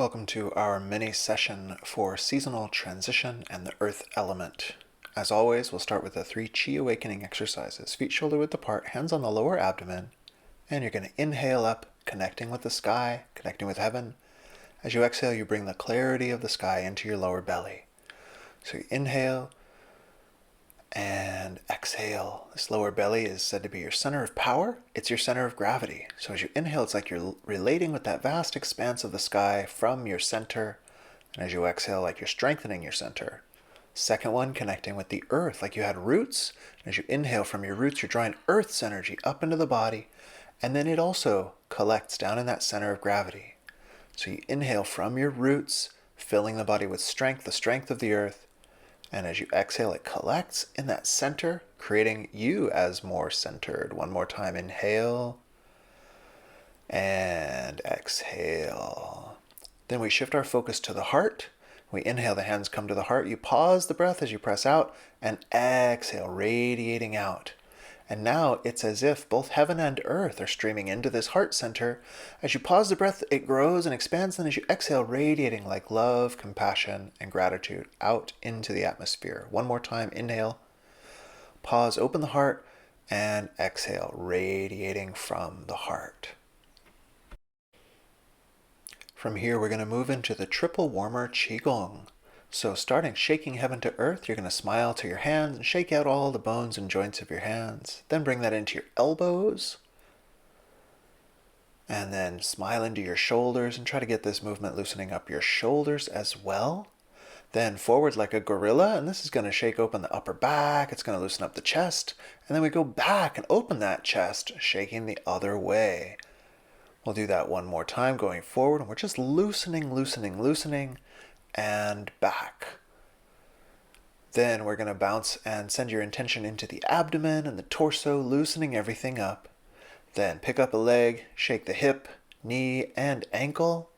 Welcome to our mini session for seasonal transition and the earth element. As always, we'll start with the 3 Qi awakening exercises. Feet shoulder width apart, hands on the lower abdomen, and you're going to inhale up, connecting with the sky, connecting with heaven. As you exhale, you bring the clarity of the sky into your lower belly. So you inhale and exhale. This lower belly is said to be your center of power. It's your center of gravity. So as you inhale, it's like you're relating with that vast expanse of the sky from your center. And as you exhale, like you're strengthening your center. Second one, connecting with the earth, like you had roots. As you inhale from your roots, you're drawing Earth's energy up into the body. And then it also collects down in that center of gravity. So you inhale from your roots, filling the body with strength, the strength of the earth. And as you exhale, it collects in that center, creating you as more centered. One more time, inhale and exhale. Then we shift our focus to the heart. We inhale, the hands come to the heart. You pause the breath as you press out and exhale, radiating out. And now it's as if both heaven and earth are streaming into this heart center. As you pause the breath, it grows and expands. Then as you exhale, radiating like love, compassion, and gratitude out into the atmosphere. One more time, inhale, pause, open the heart, and exhale, radiating from the heart. From here, we're going to move into the triple warmer Qigong. So starting shaking heaven to earth, you're going to smile to your hands and shake out all the bones and joints of your hands. Then bring that into your elbows. And then smile into your shoulders and try to get this movement loosening up your shoulders as well. Then forward like a gorilla, and this is going to shake open the upper back. It's going to loosen up the chest. And then we go back and open that chest, shaking the other way. We'll do that one more time going forward, and we're just loosening, and back. Then we're going to bounce and send your intention into the abdomen and the torso, loosening everything up. Then pick up a leg, shake the hip, knee, and ankle.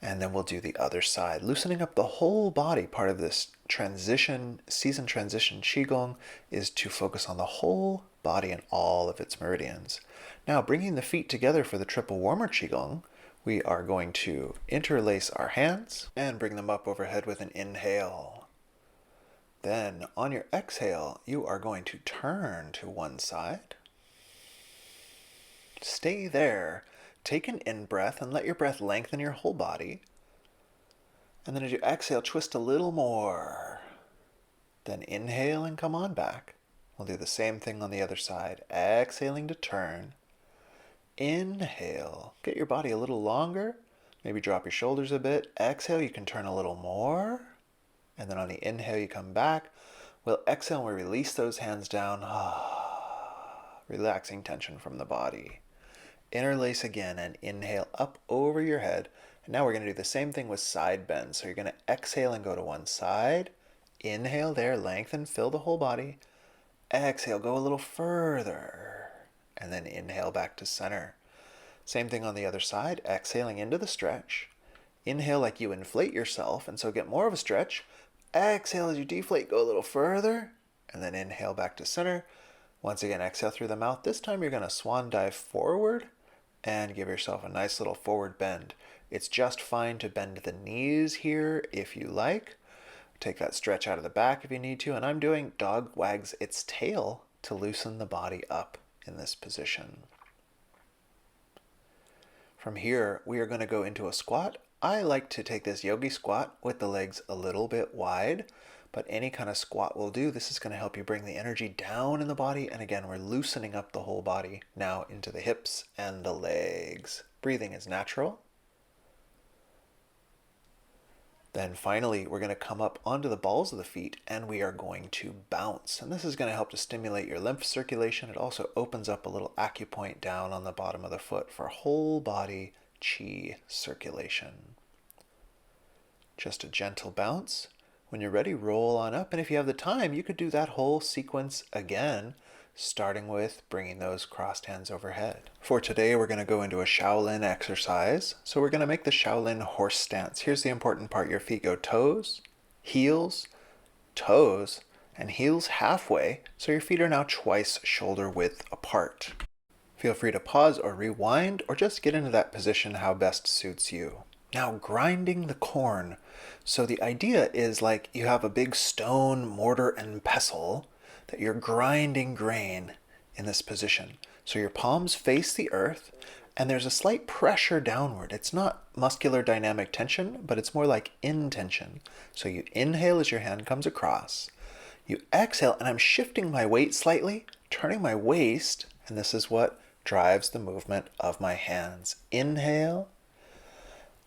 And then we'll do the other side, loosening up the whole body. Part of this season transition Qigong is to focus on the whole body and all of its meridians. Now, bringing the feet together for the triple warmer Qigong, we are going to interlace our hands and bring them up overhead with an inhale. Then on your exhale, you are going to turn to one side. Stay there. Take an in-breath and let your breath lengthen your whole body. And then as you exhale, twist a little more. Then inhale and come on back. We'll do the same thing on the other side. Exhaling to turn. Inhale, get your body a little longer, maybe drop your shoulders a bit. Exhale, you can turn a little more. And then on the inhale, you come back. We'll exhale and we release those hands down, relaxing tension from the body. Interlace again and inhale up over your head. And now we're going to do the same thing with side bends. So you're going to exhale and go to one side. Inhale there, lengthen, fill the whole body. Exhale, go a little further. And then inhale back to center. Same thing on the other side, exhaling into the stretch. Inhale like you inflate yourself, and so get more of a stretch. Exhale as you deflate, go a little further, and then inhale back to center. Once again, exhale through the mouth. This time you're going to swan dive forward and give yourself a nice little forward bend. It's just fine to bend the knees here if you like. Take that stretch out of the back if you need to, and I'm doing dog wags its tail to loosen the body up in this position. From here, we are going to go into a squat. I like to take this yogi squat with the legs a little bit wide, but any kind of squat will do. This is going to help you bring the energy down in the body, and again, we're loosening up the whole body now into the hips and the legs. Breathing is natural. Then finally, we're going to come up onto the balls of the feet and we are going to bounce. And this is going to help to stimulate your lymph circulation. It also opens up a little acupoint down on the bottom of the foot for whole body chi circulation. Just a gentle bounce. When you're ready, roll on up. And if you have the time, you could do that whole sequence again, starting with bringing those crossed hands overhead. For today, we're going to go into a Shaolin exercise. So we're going to make the Shaolin horse stance. Here's the important part. Your feet go toes, heels, toes, and heels halfway. So your feet are now twice shoulder width apart. Feel free to pause or rewind, or just get into that position how best suits you. Now, grinding the corn. So the idea is like you have a big stone mortar and pestle that you're grinding grain in this position. So your palms face the earth, and there's a slight pressure downward. It's not muscular dynamic tension, but it's more like intention. So you inhale as your hand comes across. You exhale, and I'm shifting my weight slightly, turning my waist, and this is what drives the movement of my hands. Inhale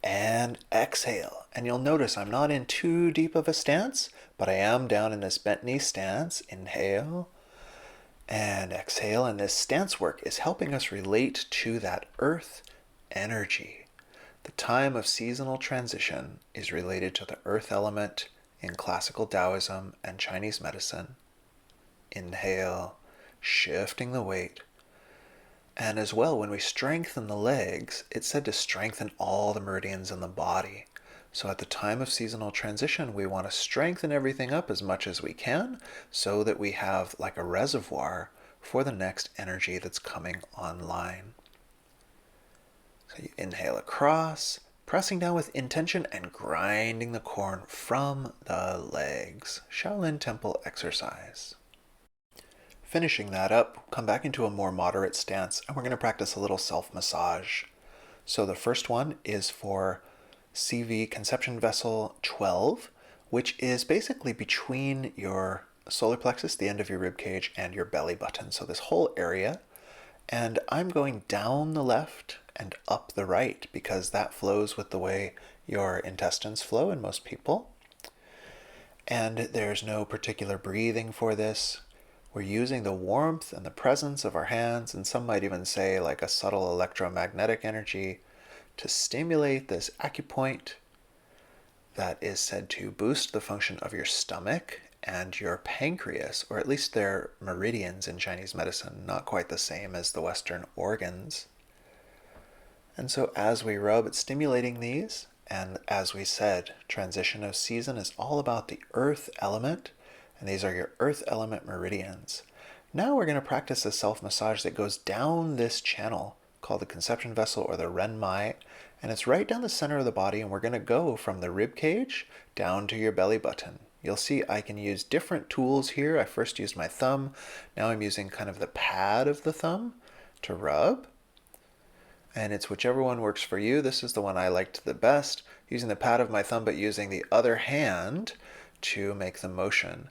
and exhale. And you'll notice I'm not in too deep of a stance, but I am down in this bent knee stance. Inhale and exhale. And this stance work is helping us relate to that earth energy. The time of seasonal transition is related to the earth element in classical Taoism and Chinese medicine. Inhale, shifting the weight. And as well, when we strengthen the legs, it's said to strengthen all the meridians in the body. So at the time of seasonal transition, we want to strengthen everything up as much as we can so that we have like a reservoir for the next energy that's coming online. So you inhale across, pressing down with intention and grinding the corn from the legs. Shaolin Temple exercise. Finishing that up, come back into a more moderate stance, and we're going to practice a little self-massage. So the first one is for CV conception vessel 12, which is basically between your solar plexus, the end of your rib cage, and your belly button. So this whole area. And I'm going down the left and up the right because that flows with the way your intestines flow in most people. And there's no particular breathing for this. We're using the warmth and the presence of our hands, and some might even say like a subtle electromagnetic energy, to stimulate this acupoint that is said to boost the function of your stomach and your pancreas, or at least they're meridians in Chinese medicine, not quite the same as the Western organs. And so as we rub, it's stimulating these, and as we said, transition of season is all about the earth element, and these are your earth element meridians. Now we're going to practice a self-massage that goes down this channel called the conception vessel or the Ren Mai, and it's right down the center of the body, and we're going to go from the rib cage down to your belly button. You'll see I can use different tools here. I first used my thumb. Now I'm using kind of the pad of the thumb to rub. And it's whichever one works for you. This is the one I liked the best, using the pad of my thumb, but using the other hand to make the motion.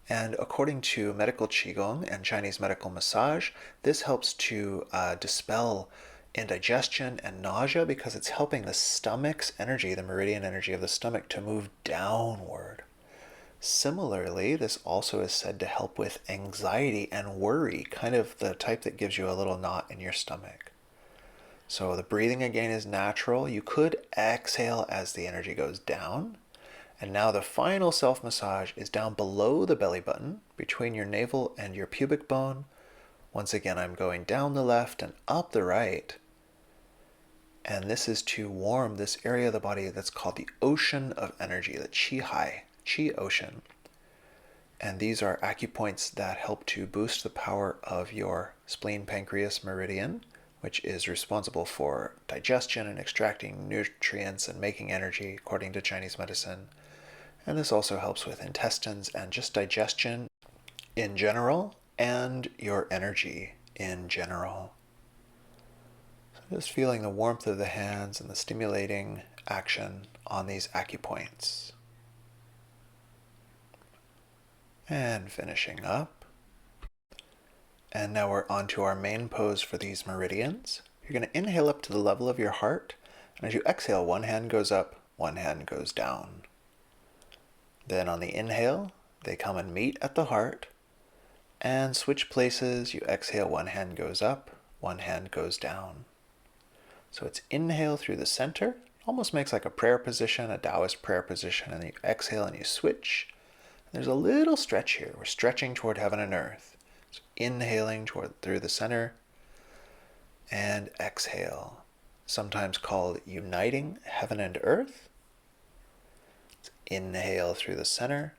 And according to medical Qigong and Chinese medical massage, this helps to dispel indigestion and nausea because it's helping the stomach's energy, the meridian energy of the stomach, to move downward. Similarly, this also is said to help with anxiety and worry, kind of the type that gives you a little knot in your stomach. So the breathing again is natural. You could exhale as the energy goes down. And now the final self-massage is down below the belly button, between your navel and your pubic bone. Once again, I'm going down the left and up the right. And this is to warm this area of the body that's called the ocean of energy, the Qi ocean. And these are acupoints that help to boost the power of your spleen pancreas meridian, which is responsible for digestion and extracting nutrients and making energy according to Chinese medicine. And this also helps with intestines and just digestion in general and your energy in general. So just feeling the warmth of the hands and the stimulating action on these acupoints. And finishing up. And now we're on to our main pose for these meridians. You're going to inhale up to the level of your heart, and as you exhale, one hand goes up, one hand goes down. Then on the inhale, they come and meet at the heart, and switch places. You exhale, one hand goes up, one hand goes down. So it's inhale through the center, almost makes like a prayer position, a Taoist prayer position, and then you exhale and you switch. There's a little stretch here. We're stretching toward heaven and earth. So inhaling through the center, and exhale, sometimes called uniting heaven and earth. Inhale through the center,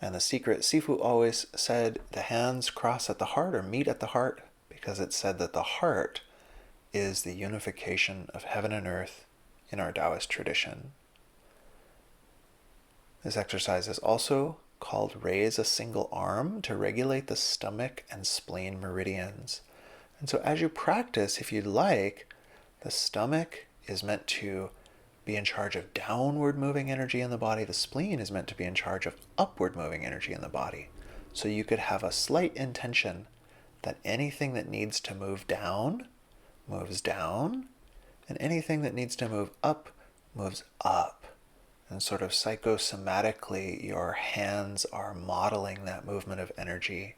and the secret Sifu always said the hands cross at the heart or meet at the heart because it's said that the heart is the unification of heaven and earth in our Taoist tradition. This exercise is also called raise a single arm to regulate the stomach and spleen meridians. And so as you practice, if you'd like, the stomach is meant to be in charge of downward moving energy in the body. The spleen is meant to be in charge of upward moving energy in the body. So you could have a slight intention that anything that needs to move down moves down, and anything that needs to move up moves up. And sort of psychosomatically, your hands are modeling that movement of energy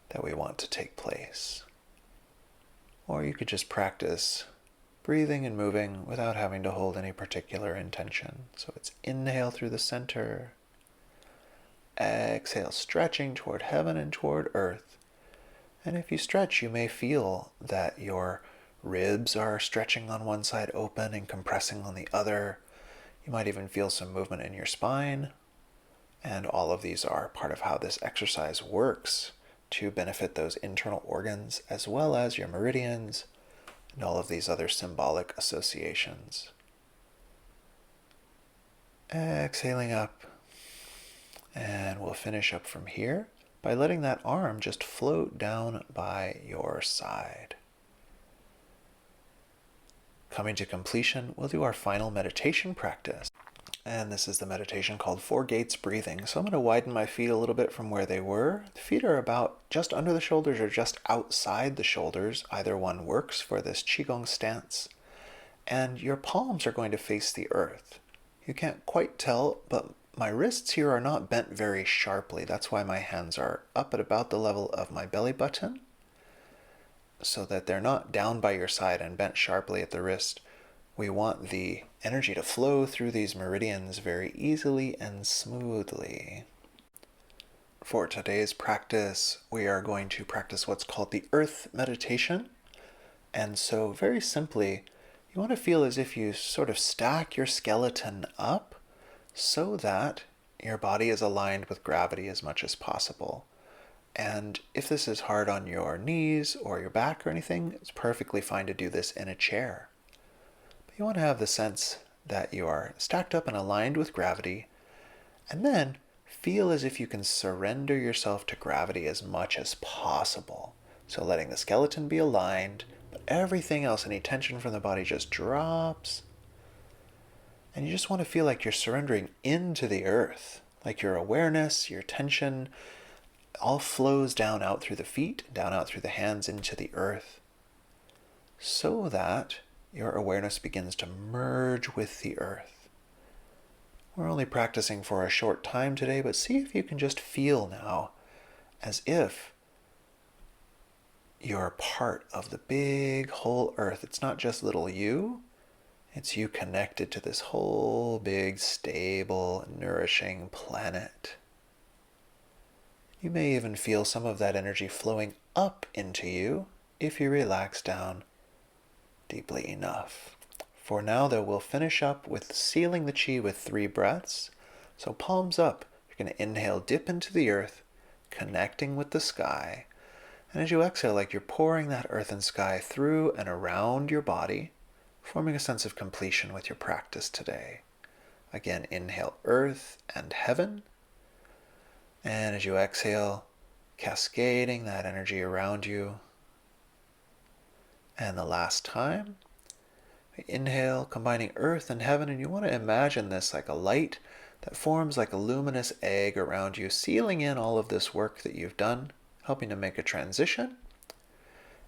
that we want to take place. Or you could just practice breathing and moving without having to hold any particular intention. So it's inhale through the center, exhale, stretching toward heaven and toward earth. And if you stretch, you may feel that your ribs are stretching on one side open and compressing on the other. You might even feel some movement in your spine. And all of these are part of how this exercise works to benefit those internal organs as well as your meridians and all of these other symbolic associations. Exhaling up. And we'll finish up from here by letting that arm just float down by your side. Coming to completion, we'll do our final meditation practice. And this is the meditation called Four Gates Breathing. So I'm going to widen my feet a little bit from where they were. The feet are about just under the shoulders or just outside the shoulders. Either one works for this Qigong stance. And your palms are going to face the earth. You can't quite tell, but my wrists here are not bent very sharply. That's why my hands are up at about the level of my belly button, so that they're not down by your side and bent sharply at the wrist. We want the energy to flow through these meridians very easily and smoothly. For today's practice, we are going to practice what's called the earth meditation. And so very simply, you want to feel as if you sort of stack your skeleton up so that your body is aligned with gravity as much as possible. And if this is hard on your knees or your back or anything, it's perfectly fine to do this in a chair. But you want to have the sense that you are stacked up and aligned with gravity, and then feel as if you can surrender yourself to gravity as much as possible. So letting the skeleton be aligned, but everything else, any tension from the body just drops. And you just want to feel like you're surrendering into the earth, like your awareness, your tension, all flows down out through the feet, down out through the hands into the earth, so that your awareness begins to merge with the earth. We're only practicing for a short time today, but see if you can just feel now as if you're part of the big whole earth. It's not just little you. It's you connected to this whole big, stable, nourishing planet. You may even feel some of that energy flowing up into you if you relax down deeply enough. For now, though, we'll finish up with sealing the chi with 3 breaths. So palms up. You're going to inhale, dip into the earth, connecting with the sky. And as you exhale, like you're pouring that earth and sky through and around your body, forming a sense of completion with your practice today. Again, inhale earth and heaven. And as you exhale, cascading that energy around you. And the last time, inhale, combining earth and heaven, and you want to imagine this like a light that forms like a luminous egg around you, sealing in all of this work that you've done, helping to make a transition.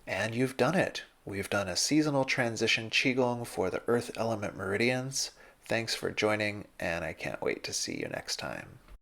And you've done it. We've done a seasonal transition Qigong for the earth element meridians. Thanks for joining, and I can't wait to see you next time.